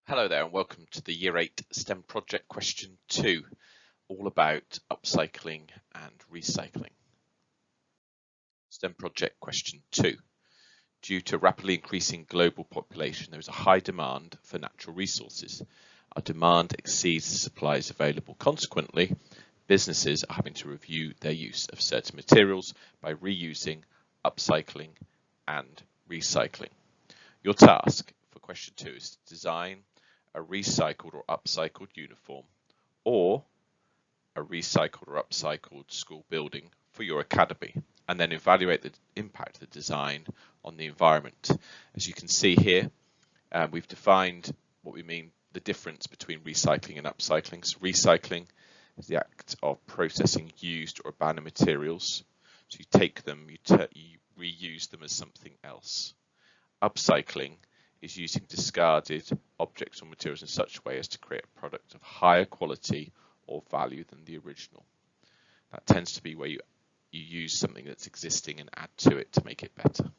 Hello there and welcome to the Year 8 STEM project question 2, all about upcycling and recycling. STEM project question 2. Due to rapidly increasing global population, there is a high demand for natural resources. Our demand exceeds the supplies available. Consequently, businesses are having to review their use of certain materials by reusing, upcycling and recycling. Your task for question 2 is to design a recycled or upcycled uniform or a recycled or upcycled school building for your academy, and then evaluate the impact of the design on the environment. As you can see here, we've defined what we mean, the difference between recycling and upcycling. So recycling is the act of processing used or abandoned materials. So you take them, you reuse them as something else. Upcycling is using discarded objects or materials in such a way as to create a product of higher quality or value than the original. That tends to be where you use something that's existing and add to it to make it better.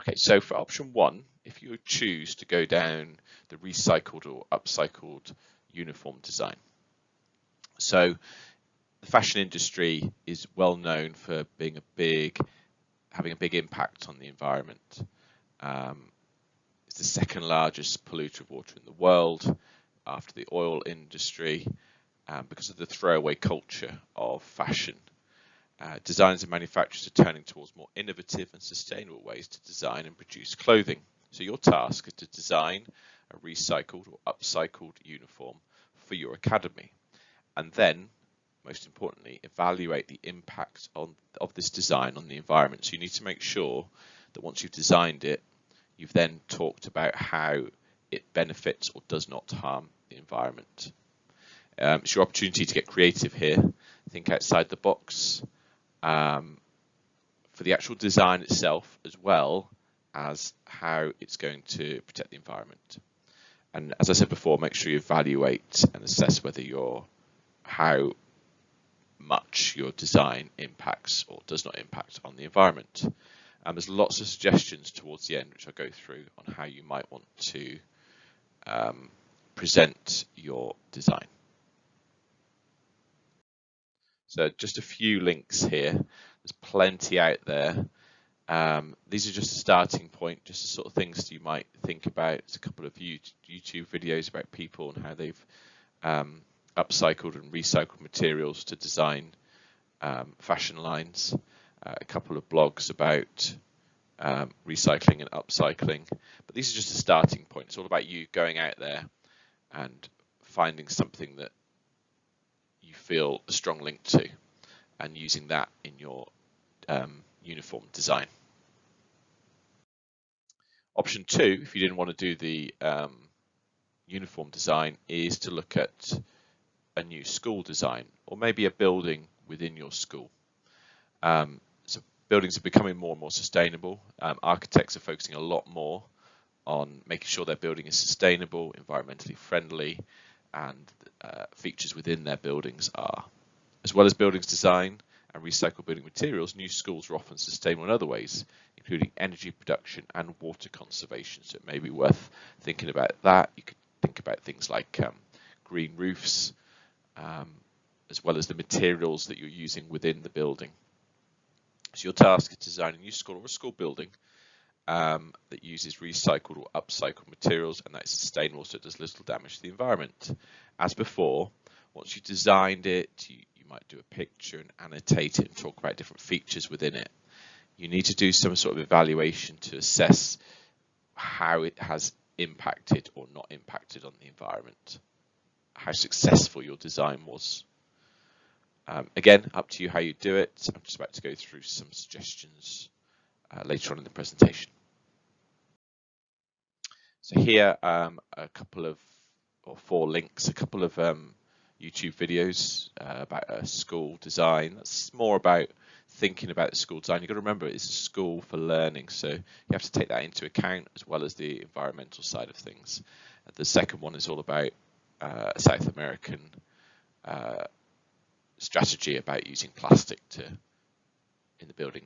Okay, so for option 1, if you choose to go down the recycled or upcycled uniform design. So the fashion industry is well known for being having a big impact on the environment. It's the second largest polluter of water in the world after the oil industry because of the throwaway culture of fashion. Designers and manufacturers are turning towards more innovative and sustainable ways to design and produce clothing. So your task is to design a recycled or upcycled uniform for your academy, and then most importantly, evaluate the impact of this design on the environment. So you need to make sure that once you've designed it, you've then talked about how it benefits or does not harm the environment. It's your opportunity to get creative here. Think outside the box for the actual design itself, as well as how it's going to protect the environment. And as I said before, make sure you evaluate and assess whether how much your design impacts or does not impact on the environment. There's lots of suggestions towards the end, which I'll go through on how you might want to present your design. So just a few links here. There's plenty out there. These are just a starting point, just the sort of things you might think about. There's a couple of YouTube videos about people and how they've upcycled and recycled materials to design fashion lines, a couple of blogs about recycling and upcycling, but these are just a starting point. It's all about you going out there and finding something that you feel a strong link to and using that in your uniform design. Option 2, if you didn't want to do the uniform design, is to look at a new school design or maybe a building within your school. So buildings are becoming more and more sustainable. Architects are focusing a lot more on making sure their building is sustainable, environmentally friendly, and features within their buildings are. As well as buildings design and recycled building materials, new schools are often sustainable in other ways, including energy production and water conservation. So it may be worth thinking about that. You could think about things like green roofs, as well as the materials that you're using within the building. So your task is to design a new school or a school building that uses recycled or upcycled materials and that is sustainable, so it does little damage to the environment. As before, once you've designed it, you might do a picture and annotate it and talk about different features within it. You need to do some sort of evaluation to assess how it has impacted or not impacted on the environment, how successful your design was. Again, up to you how you do it. I'm just about to go through some suggestions later on in the presentation. So here a couple of, or 4 links, a couple of YouTube videos about a school design. That's more about thinking about the school design. You've got to remember it's a school for learning, so you have to take that into account as well as the environmental side of things. The second one is all about a South American strategy about using plastic in the building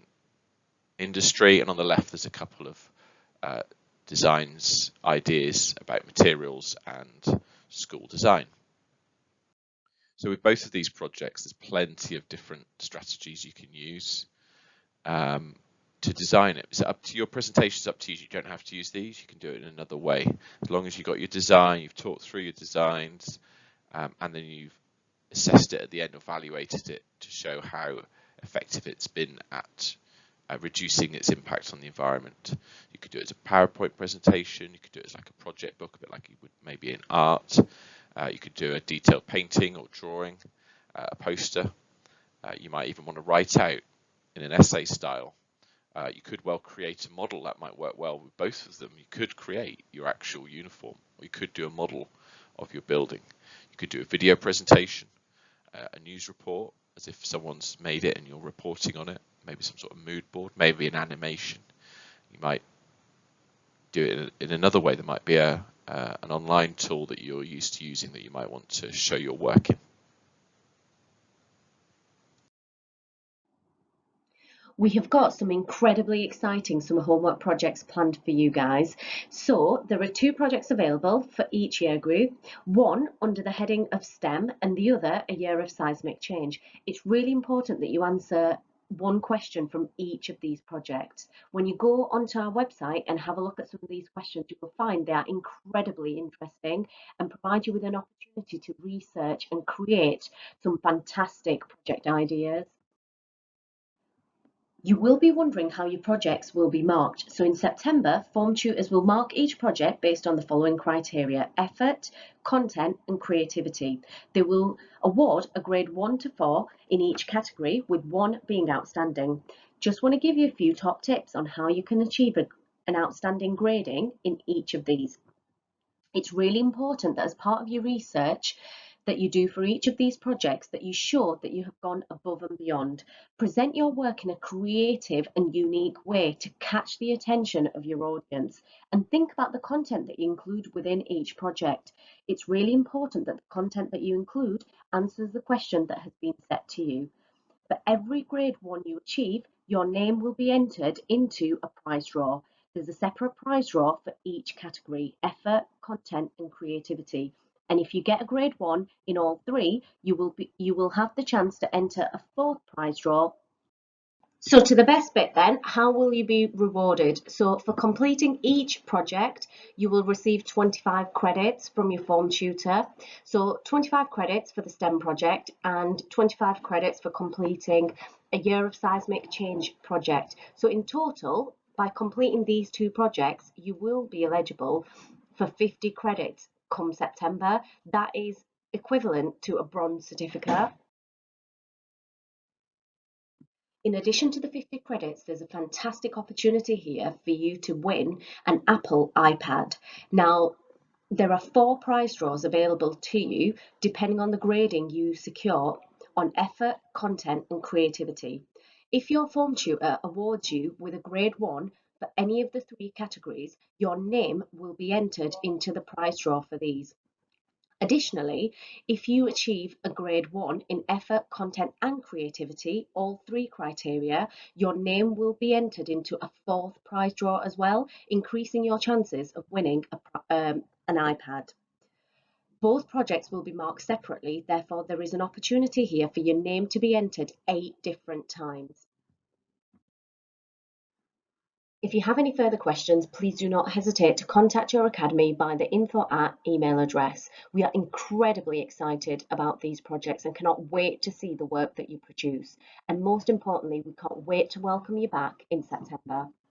industry, and on the left there's a couple of designs ideas about materials and school design. So with both of these projects, there's plenty of different strategies you can use to design it. It's up to your presentation's up to you. You don't have to use these. You can do it in another way. As long as you've got your design, you've talked through your designs, and then you've assessed it at the end, evaluated it to show how effective it's been at reducing its impact on the environment. You could do it as a PowerPoint presentation. You could do it as like a project book, a bit like you would maybe in art. You could do a detailed painting or drawing, a poster. You might even want to write out in an essay style. You could well create a model that might work well with both of them. You could create your actual uniform, or you could do a model of your building. You could do a video presentation, a news report, as if someone's made it and you're reporting on it, maybe some sort of mood board, maybe an animation. You might do it in another way. There might be an online tool that you're used to using that you might want to show your work in. We have got some incredibly exciting summer homework projects planned for you guys. So there are 2 projects available for each year group, one under the heading of STEM and the other a year of seismic change. It's really important that you answer one question from each of these projects. When you go onto our website and have a look at some of these questions, you will find they are incredibly interesting and provide you with an opportunity to research and create some fantastic project ideas. You will be wondering how your projects will be marked. So in September, form tutors will mark each project based on the following criteria: effort, content and creativity. They will award a grade 1 to 4 in each category, with 1 being outstanding. Just want to give you a few top tips on how you can achieve an outstanding grading in each of these. It's really important that as part of your research that you do for each of these projects, that you show that you have gone above and beyond. Present your work in a creative and unique way to catch the attention of your audience, and think about the content that you include within each project. It's really important that the content that you include answers the question that has been set to you. For every grade 1 you achieve, your name will be entered into a prize draw. There's a separate prize draw for each category: effort, content and creativity. And if you get a grade 1 in all 3, you will have the chance to enter a 4th prize draw. So to the best bit then, how will you be rewarded? So for completing each project, you will receive 25 credits from your form tutor. So 25 credits for the STEM project and 25 credits for completing a year of seismic change project. So in total, by completing these 2 projects, you will be eligible for 50 credits come September. That is equivalent to a bronze certificate. In addition to the 50 credits, there's a fantastic opportunity here for you to win an Apple iPad. Now, there are 4 prize draws available to you depending on the grading you secure on effort, content and creativity. If your form tutor awards you with a grade 1 for any of the 3 categories, your name will be entered into the prize draw for these. Additionally, if you achieve a grade 1 in effort, content and creativity, all 3 criteria, your name will be entered into a 4th prize draw as well, increasing your chances of winning an iPad. Both projects will be marked separately, therefore there is an opportunity here for your name to be entered 8 different times. If you have any further questions, please do not hesitate to contact your academy by the info@ email address. We are incredibly excited about these projects and cannot wait to see the work that you produce. And most importantly, we can't wait to welcome you back in September.